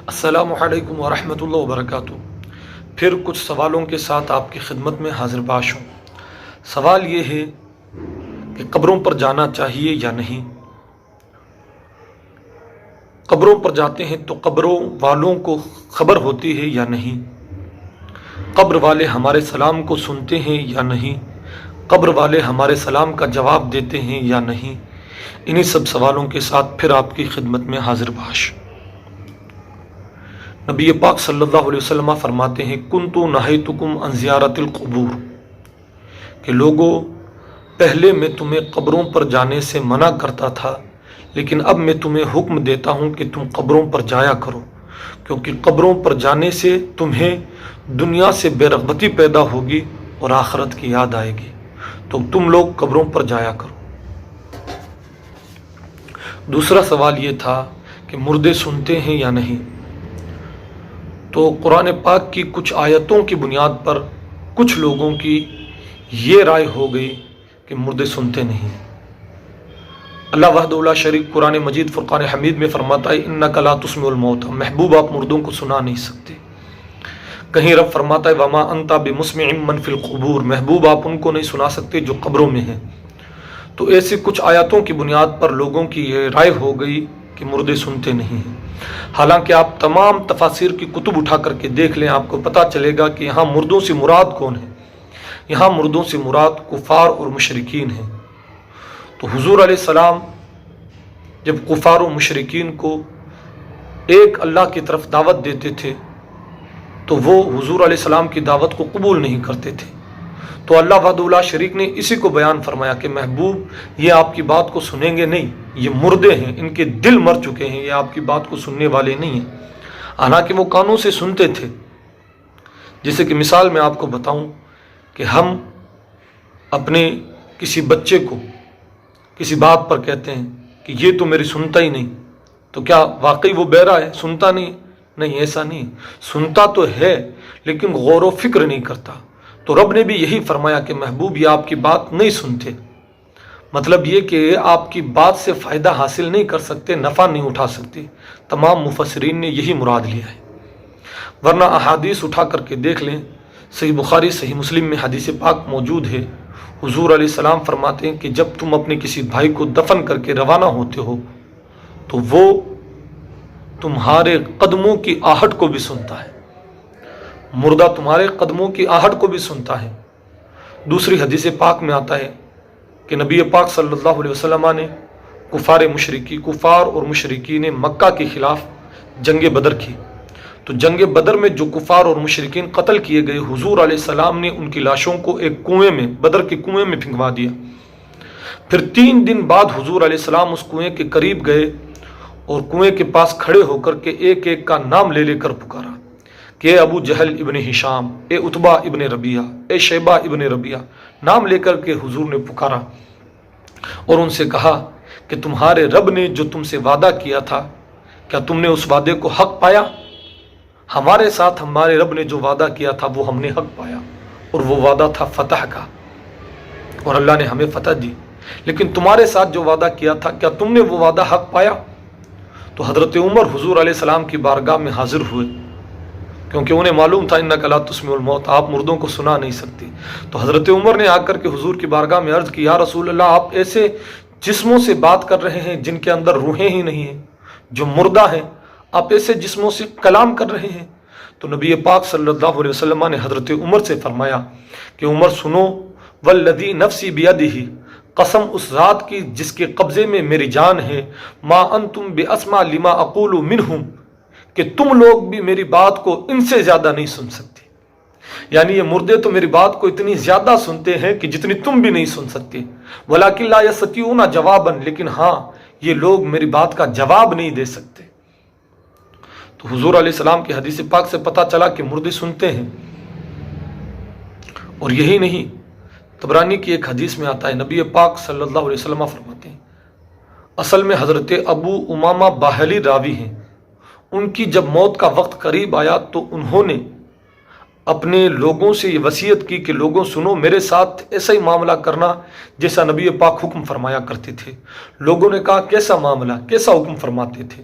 السلام علیکم ورحمۃ اللہ وبرکاتہ۔ پھر کچھ سوالوں کے ساتھ آپ کی خدمت میں حاضر باش ہوں۔ سوال یہ ہے کہ قبروں پر جانا چاہیے یا نہیں۔ قبروں پر جاتے ہیں تو قبروں والوں کو خبر ہوتی ہے یا نہیں؟ قبر والے ہمارے سلام کو سنتے ہیں یا نہیں؟ قبر والے ہمارے سلام کا جواب دیتے ہیں یا نہیں؟ انہی سب سوالوں کے ساتھ پھر آپ کی خدمت میں حاضر باش۔ نبی پاک صلی اللہ علیہ وسلم فرماتے ہیں کنت نہیتکم عن زیارت القبور، کہ لوگوں پہلے میں تمہیں قبروں پر جانے سے منع کرتا تھا، لیکن اب میں تمہیں حکم دیتا ہوں کہ تم قبروں پر جایا کرو، کیونکہ قبروں پر جانے سے تمہیں دنیا سے بے رغبتی پیدا ہوگی اور آخرت کی یاد آئے گی، تو تم لوگ قبروں پر جایا کرو۔ دوسرا سوال یہ تھا کہ مردے سنتے ہیں یا نہیں۔ تو قرآن پاک کی کچھ آیتوں کی بنیاد پر کچھ لوگوں کی یہ رائے ہو گئی کہ مردے سنتے نہیں۔ اللہ وحدہ لا شریک قرآن مجید فرقان حمید میں فرماتا ہے انک لا تسمع الموتى، محبوب آپ مردوں کو سنا نہیں سکتے۔ کہیں رب فرماتا ہے وما انت بمسمع من فی القبور، محبوب آپ ان کو نہیں سنا سکتے جو قبروں میں ہیں۔ تو ایسی کچھ آیاتوں کی بنیاد پر لوگوں کی یہ رائے ہو گئی کہ مردے سنتے نہیں ہیں۔ حالانکہ آپ تمام تفاسیر کی کتب اٹھا کر کے دیکھ لیں، آپ کو پتہ چلے گا کہ یہاں مردوں سے مراد کون ہے۔ یہاں مردوں سے مراد کفار اور مشرکین ہیں۔ تو حضور علیہ السلام جب کفار و مشرکین کو ایک اللہ کی طرف دعوت دیتے تھے تو وہ حضور علیہ السلام کی دعوت کو قبول نہیں کرتے تھے۔ تو اللہ وحدہ لا شریک نے اسی کو بیان فرمایا کہ محبوب یہ آپ کی بات کو سنیں گے نہیں، یہ مردے ہیں، ان کے دل مر چکے ہیں، یہ آپ کی بات کو سننے والے نہیں ہیں۔ حالانکہ وہ کانوں سے سنتے تھے۔ جیسے کہ مثال میں آپ کو بتاؤں کہ ہم اپنے کسی بچے کو کسی بات پر کہتے ہیں کہ یہ تو میری سنتا ہی نہیں، تو کیا واقعی وہ بہرا ہے، سنتا نہیں، ایسا نہیں، سنتا تو ہے لیکن غور و فکر نہیں کرتا۔ تو رب نے بھی یہی فرمایا کہ محبوب یہ آپ کی بات نہیں سنتے، مطلب یہ کہ آپ کی بات سے فائدہ حاصل نہیں کر سکتے، نفع نہیں اٹھا سکتے۔ تمام مفسرین نے یہی مراد لیا ہے، ورنہ احادیث اٹھا کر کے دیکھ لیں، صحیح بخاری صحیح مسلم میں حدیث پاک موجود ہے۔ حضور علیہ السلام فرماتے ہیں کہ جب تم اپنے کسی بھائی کو دفن کر کے روانہ ہوتے ہو تو وہ تمہارے قدموں کی آہٹ کو بھی سنتا ہے، مردہ تمہارے قدموں کی آہٹ کو بھی سنتا ہے۔ دوسری حدیث پاک میں آتا ہے کہ نبی پاک صلی اللہ علیہ وسلم نے کفار اور مشرکین مکہ کے خلاف جنگ بدر کی۔ تو جنگ بدر میں جو کفار اور مشرکین قتل کیے گئے، حضور علیہ السلام نے ان کی لاشوں کو ایک کنویں میں، بدر کے کنویں میں پھینکوا دیا۔ پھر 3 دن بعد حضور علیہ السلام اس کنویں کے قریب گئے اور کنویں کے پاس کھڑے ہو کر کے ایک ایک کا نام لے لے کر پکارا کہ اے ابو جہل ابن ہشام، اے عتبہ ابن ربیعہ، اے شیبہ ابن ربیعہ، نام لے کر کے حضور نے پکارا اور ان سے کہا کہ تمہارے رب نے جو تم سے وعدہ کیا تھا، کیا تم نے اس وعدے کو حق پایا؟ ہمارے ساتھ ہمارے رب نے جو وعدہ کیا تھا وہ ہم نے حق پایا، اور وہ وعدہ تھا فتح کا، اور اللہ نے ہمیں فتح دی۔ لیکن تمہارے ساتھ جو وعدہ کیا تھا، کیا تم نے وہ وعدہ حق پایا؟ تو حضرت عمر حضور علیہ السلام کی بارگاہ میں حاضر ہوئے، کیونکہ انہیں معلوم تھا انک لا تسمع الموتى، آپ مردوں کو سنا نہیں سکتے۔ تو حضرت عمر نے آ کر کے حضور کی بارگاہ میں عرض کی یا رسول اللہ، آپ ایسے جسموں سے بات کر رہے ہیں جن کے اندر روحیں ہی نہیں ہیں، جو مردہ ہیں، آپ ایسے جسموں سے کلام کر رہے ہیں۔ تو نبی پاک صلی اللہ علیہ وسلم نے حضرت عمر سے فرمایا کہ عمر سنو، والذی نفسی بیدہ، قسم اس ذات کی جس کے قبضے میں میری جان ہے، ما انتم باسمع لما اقول منہم، کہ تم لوگ بھی میری بات کو ان سے زیادہ نہیں سن سکتے۔ یعنی یہ مردے تو میری بات کو اتنی زیادہ سنتے ہیں کہ جتنی تم بھی نہیں سن سکتے۔ ولیکن لا یستطیعون جوابا، لیکن ہاں یہ لوگ میری بات کا جواب نہیں دے سکتے۔ تو حضور علیہ السلام کی حدیث پاک سے پتہ چلا کہ مردے سنتے ہیں۔ اور یہی نہیں، طبرانی کی ایک حدیث میں آتا ہے، نبی پاک صلی اللہ علیہ وسلم فرماتے ہیں، اصل میں حضرت ابو امامہ باہلی راوی ہیں، ان کی جب موت کا وقت قریب آیا تو انہوں نے اپنے لوگوں سے یہ وصیت کی کہ لوگوں سنو، میرے ساتھ ایسا ہی معاملہ کرنا جیسا نبی پاک حکم فرمایا کرتے تھے۔ لوگوں نے کہا کیسا معاملہ، کیسا حکم فرماتے تھے؟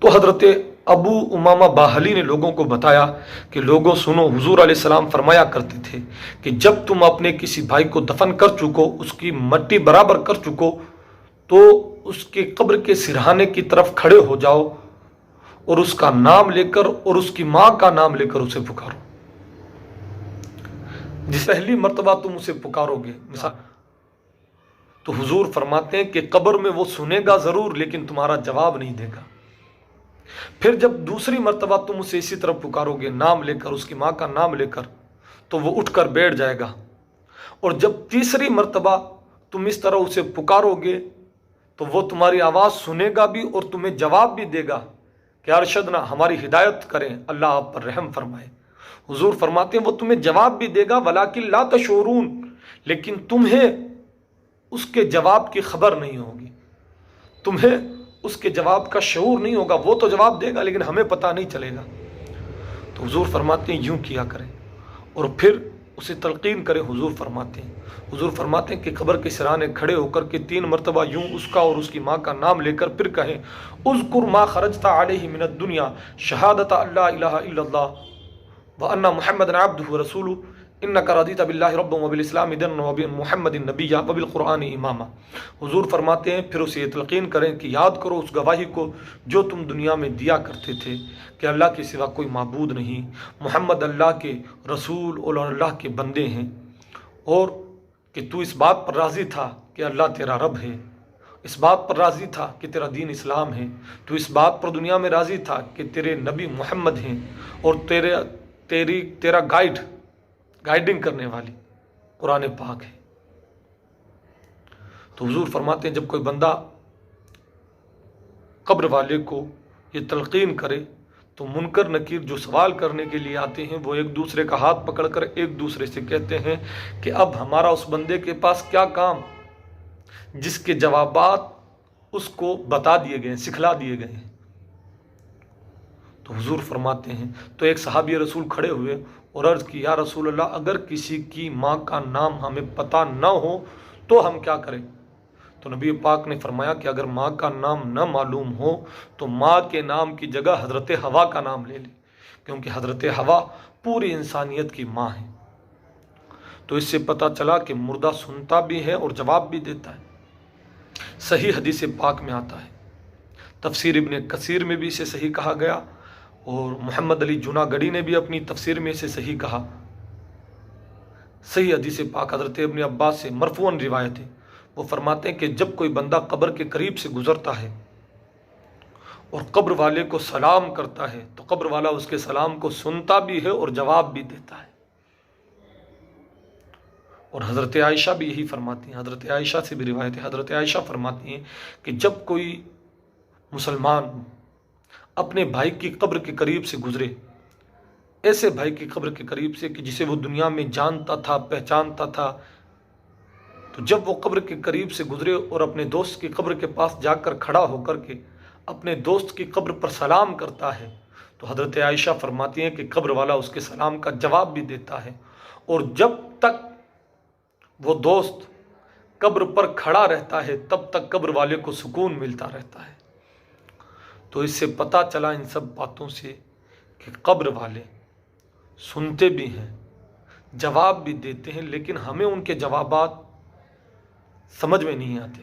تو حضرت ابو امامہ باہلی نے لوگوں کو بتایا کہ لوگوں سنو، حضور علیہ السلام فرمایا کرتے تھے کہ جب تم اپنے کسی بھائی کو دفن کر چکو، اس کی مٹی برابر کر چکو، تو اس کے قبر کے سرہانے کی طرف کھڑے ہو جاؤ اور اس کا نام لے کر اور اس کی ماں کا نام لے کر اسے پکارو۔ جس پہلی مرتبہ تم اسے پکارو گے مثال، تو حضور فرماتے ہیں کہ قبر میں وہ سنے گا ضرور لیکن تمہارا جواب نہیں دے گا۔ پھر جب دوسری مرتبہ تم اسے اسی طرح پکارو گے، نام لے کر، اس کی ماں کا نام لے کر، تو وہ اٹھ کر بیٹھ جائے گا۔ اور جب تیسری مرتبہ تم اس طرح اسے پکارو گے تو وہ تمہاری آواز سنے گا بھی اور تمہیں جواب بھی دے گا کہ ارشدنا، ہماری ہدایت کریں، اللہ آپ پر رحم فرمائے۔ حضور فرماتے ہیں وہ تمہیں جواب بھی دے گا، ولیکن لا تشعرون، لیکن تمہیں اس کے جواب کی خبر نہیں ہوگی، تمہیں اس کے جواب کا شعور نہیں ہوگا۔ وہ تو جواب دے گا لیکن ہمیں پتہ نہیں چلے گا۔ تو حضور فرماتے ہیں یوں کیا کریں اور پھر اسے تلقین کریں۔ حضور فرماتے ہیں کہ قبر کے سرانے کھڑے ہو کر کے 3 مرتبہ یوں اس کا اور اس کی ماں کا نام لے کر پھر کہیں، اذکر ما خرجت علیہ من الدنیا شہادت اللہ الہ الا اللہ وان محمد عبدہ ورسولہ انک رضیت باللہ ربا وبالاسلام دینا وبمحمد نبیا وبالقرآن اماما۔ حضور فرماتے ہیں پھر اسے یہ تلقین کریں کہ یاد کرو اس گواہی کو جو تم دنیا میں دیا کرتے تھے کہ اللہ کے سوا کوئی معبود نہیں، محمد اللہ کے رسول اور اللہ کے بندے ہیں، اور کہ تو اس بات پر راضی تھا کہ اللہ تیرا رب ہے، اس بات پر راضی تھا کہ تیرا دین اسلام ہے، تو اس بات پر دنیا میں راضی تھا کہ تیرے نبی محمد ہیں اور تیرا گائیڈنگ کرنے والی قرآن پاک ہے۔ تو حضور فرماتے ہیں جب کوئی بندہ قبر والے کو یہ تلقین کرے تو منکر نکیر جو سوال کرنے کے لیے آتے ہیں وہ ایک دوسرے کا ہاتھ پکڑ کر ایک دوسرے سے کہتے ہیں کہ اب ہمارا اس بندے کے پاس کیا کام جس کے جوابات اس کو بتا دیے گئے، سکھلا دیے گئے ہیں۔ تو حضور فرماتے ہیں تو ایک صحابی رسول کھڑے ہوئے اور عرض کی، یا رسول اللہ، اگر کسی کی ماں کا نام ہمیں پتہ نہ ہو تو ہم کیا کریں؟ تو نبی پاک نے فرمایا کہ اگر ماں کا نام نہ معلوم ہو تو ماں کے نام کی جگہ حضرت حوا کا نام لے لیں، کیونکہ حضرت حوا پوری انسانیت کی ماں ہے۔ تو اس سے پتہ چلا کہ مردہ سنتا بھی ہے اور جواب بھی دیتا ہے۔ صحیح حدیث پاک میں آتا ہے، تفسیر ابن کثیر میں بھی اسے صحیح کہا گیا اور محمد علی جناگڑھی نے بھی اپنی تفسیر میں اسے صحیح کہا۔ صحیح حدیث پاک حضرت ابن عباس سے مرفوعاً روایت ہے، وہ فرماتے ہیں کہ جب کوئی بندہ قبر کے قریب سے گزرتا ہے اور قبر والے کو سلام کرتا ہے تو قبر والا اس کے سلام کو سنتا بھی ہے اور جواب بھی دیتا ہے۔ اور حضرت عائشہ بھی یہی فرماتی ہیں، حضرت عائشہ سے بھی روایت ہے، حضرت عائشہ فرماتی ہیں کہ جب کوئی مسلمان اپنے بھائی کی قبر کے قریب سے گزرے، ایسے بھائی کی قبر کے قریب سے کہ جسے وہ دنیا میں جانتا تھا، پہچانتا تھا، تو جب وہ قبر کے قریب سے گزرے اور اپنے دوست کی قبر کے پاس جا کر کھڑا ہو کر کے اپنے دوست کی قبر پر سلام کرتا ہے تو حضرت عائشہ فرماتی ہیں کہ قبر والا اس کے سلام کا جواب بھی دیتا ہے، اور جب تک وہ دوست قبر پر کھڑا رہتا ہے تب تک قبر والے کو سکون ملتا رہتا ہے۔ تو اس سے پتہ چلا ان سب باتوں سے کہ قبر والے سنتے بھی ہیں، جواب بھی دیتے ہیں، لیکن ہمیں ان کے جوابات سمجھ میں نہیں آتے۔